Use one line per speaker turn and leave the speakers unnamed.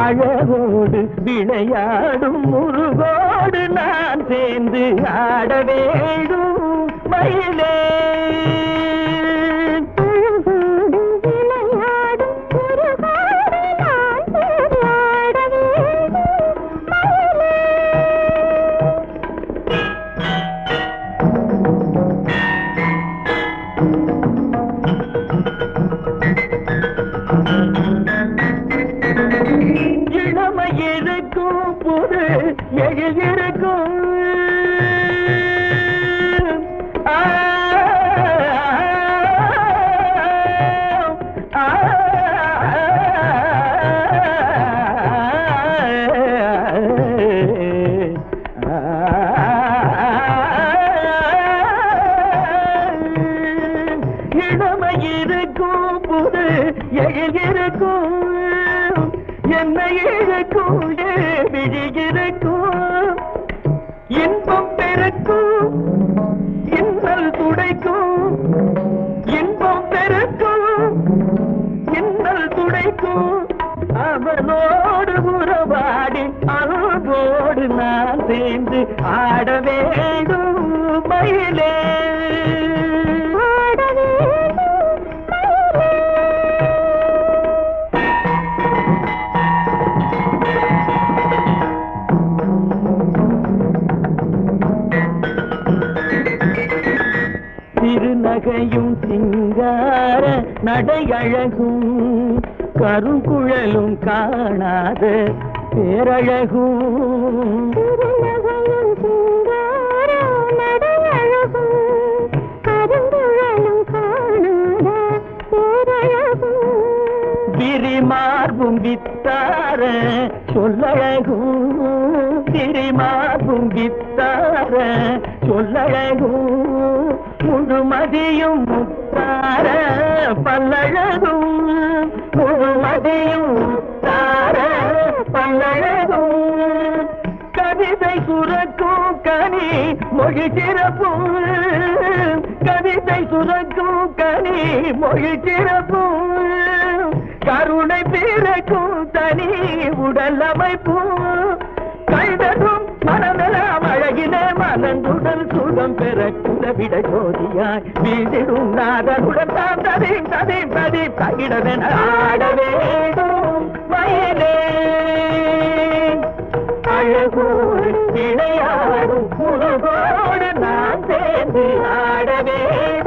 அழகோடு விளையாடும் முருகோடு நான் சேர்ந்து ஆட வேண்டும் மயிலே. இன்பம் பெருக்கும் இன்னல் துடைக்கும், இன்பம் பெருக்கும் இன்னல் துடைக்கும். அவனோடு உறவாடி அன்போடு நான் சேர்ந்து ஆட வேண்டும் மயிலே. திருநகையும் சிங்கார நடையழகும் கருங்குழலும் காணாத பேரழகும்.
திருநகையும் சிங்கார நடையழகும் கருங்குழலும் காணாத பேரழகும்.
விரிமார்பும் வித்தார சொல்லழகும், விரிமார்பும் வித்தார சொல்லழகும். முழுமதியும் முத்தார பல்லழகும், முழுமதியும் முத்தார பல்லழகும். கவிதை சுரக்கும் கனி மொழி சிறப்பும், கவிதை சுரக்கும் கனி மொழி சிறப்பும். கருணை பிறக்கும் தனி உடல் அமைப்பும். கைதரும் மனமெல்லாம் அழகிலே மலர்ந்துடல் சுகம் பெற குலவிட ஜோதியாய் வீதிடும் நாதனுடன் தாம் ததீம் ததீம் ததீம் தகிடவென ஆட வேண்டும் மயிலே. அழகோடு விளையாடும் முருகோடு நான் சேர்ந்து ஆட வேண்டும்.